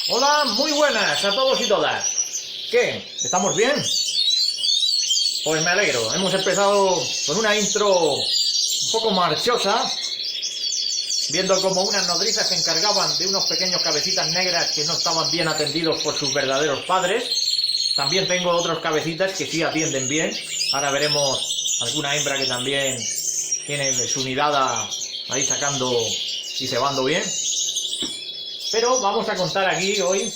Hola, muy buenas a todos y todas. ¿Qué? ¿Estamos bien? Pues me alegro. Hemos empezado con una intro un poco marchosa, viendo como unas nodrizas se encargaban de unos pequeños cabecitas negras que no estaban bien atendidos por sus verdaderos padres. También tengo otros cabecitas que sí atienden bien. Ahora veremos alguna hembra que también tiene su nidada ahí sacando y cebando bien. Pero vamos a contar aquí hoy,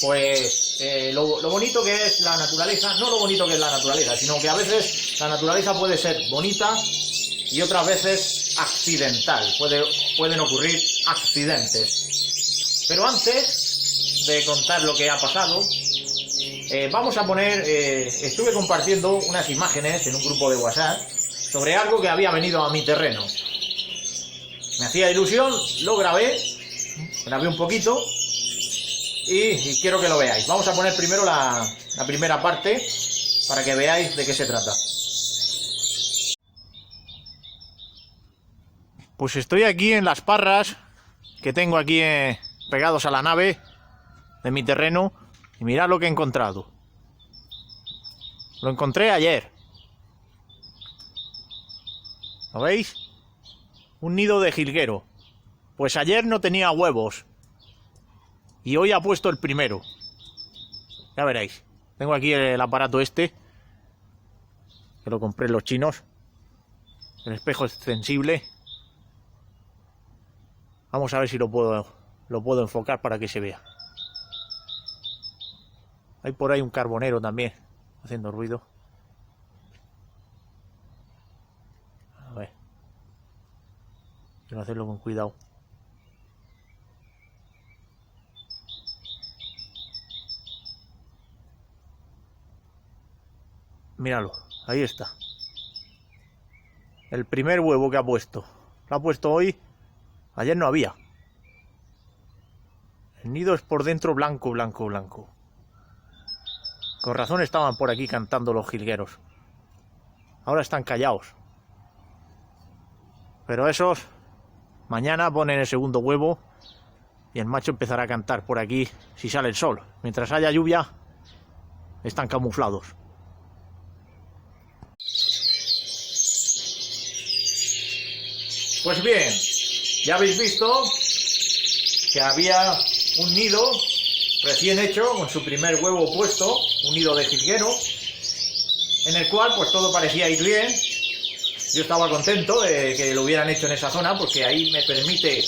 pues, lo bonito que es la naturaleza. No lo bonito que es la naturaleza, sino que a veces la naturaleza puede ser bonita y otras veces accidental. Pueden ocurrir accidentes. Pero antes de contar lo que ha pasado, vamos a poner, estuve compartiendo unas imágenes en un grupo de WhatsApp sobre algo que había venido a mi terreno. Me hacía ilusión, lo grabé un poquito y quiero que lo veáis. Vamos a poner primero la primera parte para que veáis de qué se trata. Pues estoy aquí en las parras que tengo aquí pegados a la nave de mi terreno y mirad lo que he encontrado. Lo encontré ayer. ¿Lo veis? Un nido de jilguero. Pues ayer no tenía huevos y hoy ha puesto el primero. Ya veréis. Tengo aquí el aparato este, que lo compré en los chinos. El espejo extensible. Vamos a ver si lo puedo enfocar para que se vea. Hay por ahí un carbonero también, haciendo ruido. A ver. Quiero hacerlo con cuidado. Míralo, ahí está. El primer huevo que ha puesto. Lo ha puesto hoy. Ayer no había. El nido es por dentro blanco, blanco, blanco. Con razón estaban por aquí cantando los jilgueros. Ahora están callados. Pero esos mañana ponen el segundo huevo y el macho empezará a cantar por aquí si sale el sol. Mientras haya lluvia, están camuflados. Pues bien, ya habéis visto que había un nido recién hecho con su primer huevo puesto, un nido de jilguero, en el cual pues todo parecía ir bien. Yo estaba contento de que lo hubieran hecho en esa zona porque ahí me permite,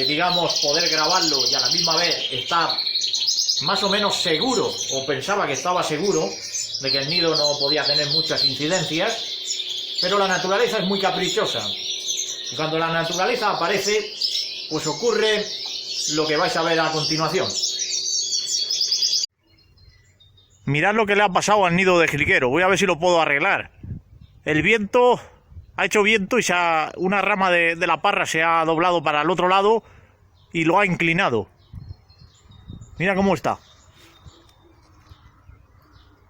digamos, poder grabarlo y a la misma vez estar más o menos seguro, o pensaba que estaba seguro, de que el nido no podía tener muchas incidencias. Pero la naturaleza es muy caprichosa. Y cuando la naturaleza aparece, pues ocurre lo que vais a ver a continuación. Mirad lo que le ha pasado al nido de jilguero. Voy a ver si lo puedo arreglar. El viento, ha hecho viento y una rama de la parra se ha doblado para el otro lado y lo ha inclinado. Mira cómo está.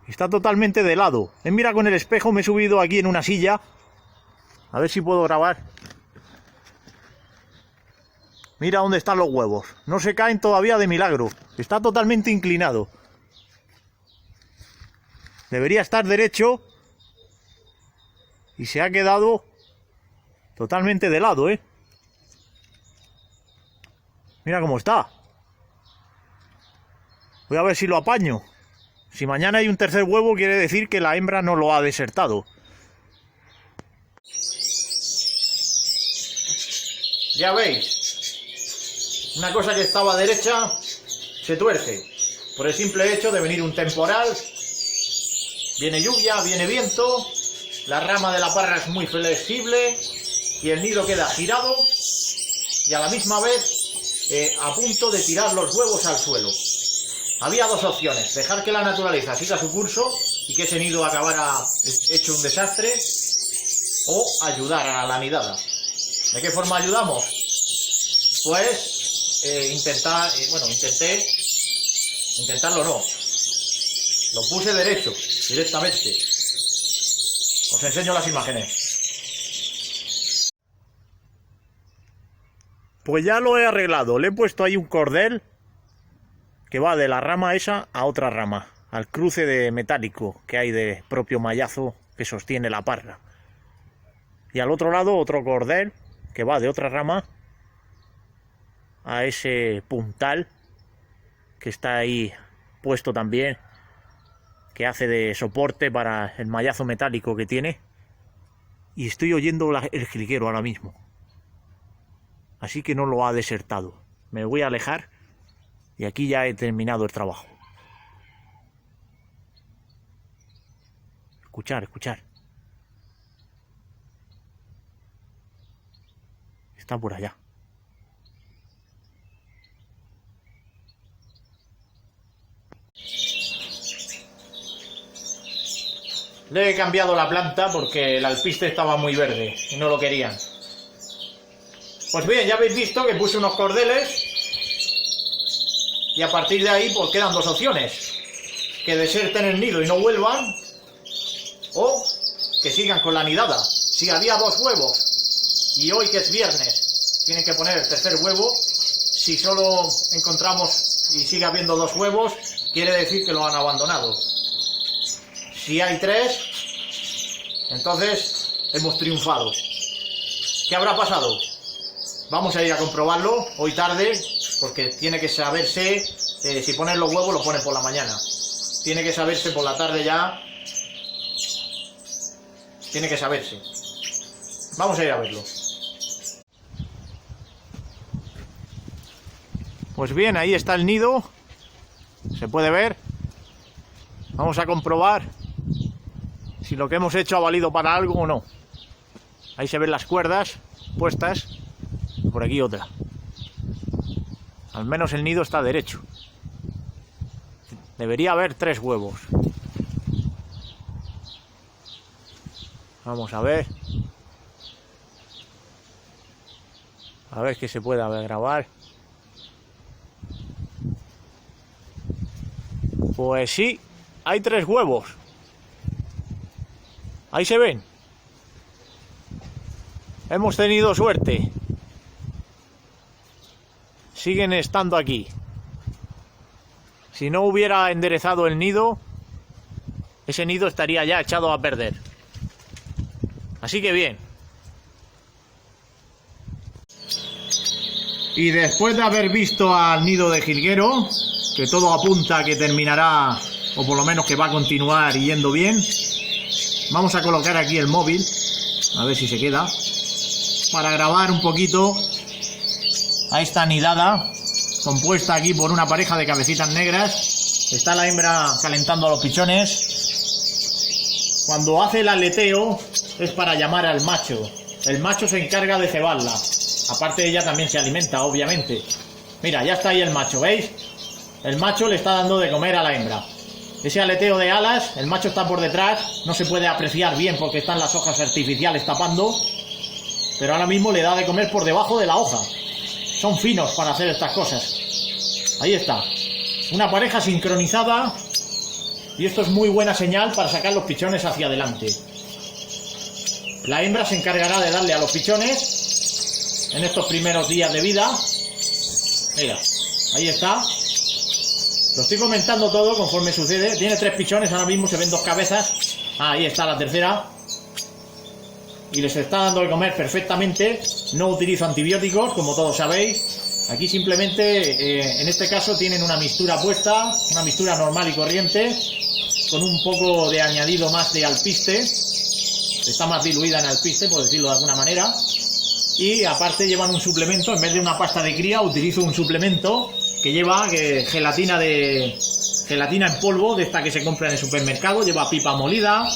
Está totalmente de lado. Mira, con el espejo me he subido aquí en una silla. A ver si puedo grabar. Mira dónde están los huevos. No se caen todavía de milagro. Está totalmente inclinado. Debería estar derecho. Y se ha quedado totalmente de lado, ¿eh? Mira cómo está. Voy a ver si lo apaño. Si mañana hay un tercer huevo, quiere decir que la hembra no lo ha desertado. Ya veis. Una cosa que estaba derecha se tuerce por el simple hecho de venir un temporal. Viene lluvia, viene viento, la rama de la parra es muy flexible y el nido queda girado y a la misma vez a punto de tirar los huevos al suelo. Había dos opciones: dejar que la naturaleza siga su curso y que ese nido acabara hecho un desastre, o ayudar a la nidada. ¿De qué forma ayudamos? Pues intentarlo no. Lo puse derecho, directamente. Os enseño las imágenes. Pues ya lo he arreglado. Le he puesto ahí un cordel que va de la rama esa a otra rama, al cruce de metálico que hay de propio mallazo que sostiene la parra. Y al otro lado otro cordel que va de otra rama a ese puntal que está ahí puesto también, que hace de soporte para el mallazo metálico que tiene. Y estoy oyendo el jilguero ahora mismo, así que no lo ha desertado. Me voy a alejar y aquí ya he terminado el trabajo. Escuchar, escuchar. Está por allá. Le he cambiado la planta porque el alpiste estaba muy verde y no lo querían. Pues bien, ya habéis visto que puse unos cordeles y a partir de ahí pues quedan dos opciones: que deserten el nido y no vuelvan, o que sigan con la nidada. Si había dos huevos y hoy, que es viernes, tienen que poner el tercer huevo, si solo encontramos y sigue habiendo dos huevos, quiere decir que lo han abandonado. Si hay tres, entonces hemos triunfado. ¿Qué habrá pasado? Vamos a ir a comprobarlo hoy tarde, porque tiene que saberse, si ponen los huevos los ponen por la mañana. Tiene que saberse por la tarde ya. Tiene que saberse. Vamos a ir a verlo. Pues bien, ahí está el nido. Se puede ver. Vamos a comprobar si lo que hemos hecho ha valido para algo o no. Ahí se ven las cuerdas puestas. Y por aquí otra. Al menos el nido está derecho. Debería haber 3 huevos. Vamos a ver. A ver qué se puede grabar. Pues sí, hay 3 huevos. Ahí se ven. Hemos tenido suerte. Siguen estando aquí. Si no hubiera enderezado el nido, ese nido estaría ya echado a perder. Así que bien. Y después de haber visto al nido de jilguero, que todo apunta a que terminará, o por lo menos que va a continuar yendo bien, vamos a colocar aquí el móvil, a ver si se queda, para grabar un poquito a esta nidada, compuesta aquí por una pareja de cabecitas negras. Está la hembra calentando a los pichones. Cuando hace el aleteo es para llamar al macho. El macho se encarga de cebarla. Aparte, ella también se alimenta, obviamente. Mira, ya está ahí el macho, ¿veis? El macho le está dando de comer a la hembra. Ese aleteo de alas, el macho está por detrás, no se puede apreciar bien porque están las hojas artificiales tapando, pero ahora mismo le da de comer por debajo de la hoja. Son finos para hacer estas cosas. Ahí está. Una pareja sincronizada, y esto es muy buena señal para sacar los pichones hacia adelante. La hembra se encargará de darle a los pichones en estos primeros días de vida. Mira, ahí está. Lo estoy comentando todo conforme sucede. Tiene 3 pichones, ahora mismo se ven 2 cabezas. Ahí está la tercera. Y les está dando de comer perfectamente. No utilizo antibióticos, como todos sabéis. Aquí simplemente, en este caso, tienen una mixtura puesta, una mixtura normal y corriente, con un poco de añadido más de alpiste. Está más diluida en alpiste, por decirlo de alguna manera. Y aparte llevan un suplemento, en vez de una pasta de cría, utilizo un suplemento que lleva gelatina en polvo, de esta que se compra en el supermercado. Lleva pipa molida,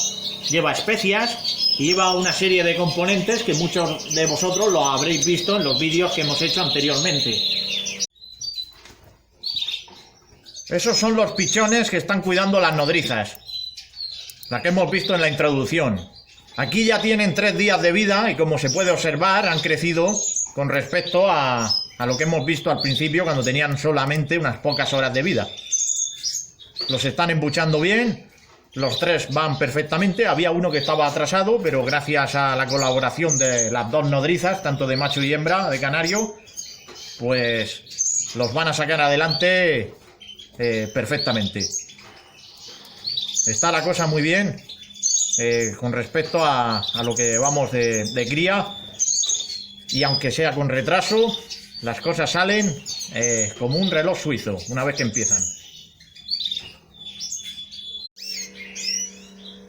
lleva especias y lleva una serie de componentes que muchos de vosotros lo habréis visto en los vídeos que hemos hecho anteriormente. Esos son los pichones que están cuidando las nodrizas, la que hemos visto en la introducción. Aquí ya tienen 3 días de vida y, como se puede observar, han crecido con respecto a lo que hemos visto al principio, cuando tenían solamente unas pocas horas de vida. Los están embuchando bien. Los 3 van perfectamente. Había uno que estaba atrasado, pero gracias a la colaboración de las 2 nodrizas, tanto de macho y hembra, de canario, pues los van a sacar adelante perfectamente. Está la cosa muy bien con respecto a lo que llevamos de cría, y aunque sea con retraso, las cosas salen como un reloj suizo una vez que empiezan.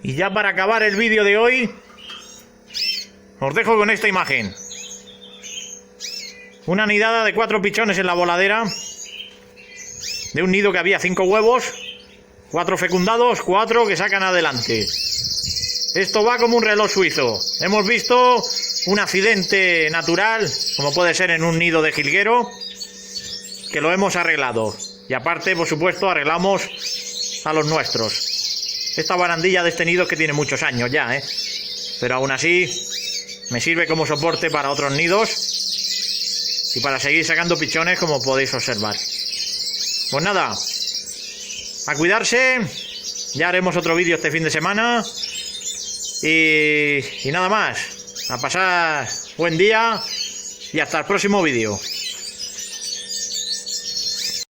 Y ya para acabar el vídeo de hoy, os dejo con esta imagen. Una nidada de 4 pichones en la voladera, de un nido que había 5 huevos, 4 fecundados, 4 que sacan adelante. Esto va como un reloj suizo. Hemos visto un accidente natural, como puede ser en un nido de jilguero, que lo hemos arreglado. Y aparte, por supuesto, arreglamos a los nuestros. Esta barandilla de este nido es que tiene muchos años ya, pero aún así me sirve como soporte para otros nidos y para seguir sacando pichones, como podéis observar. Pues nada, a cuidarse. Ya haremos otro vídeo este fin de semana. Y nada más. A pasar buen día y hasta el próximo vídeo.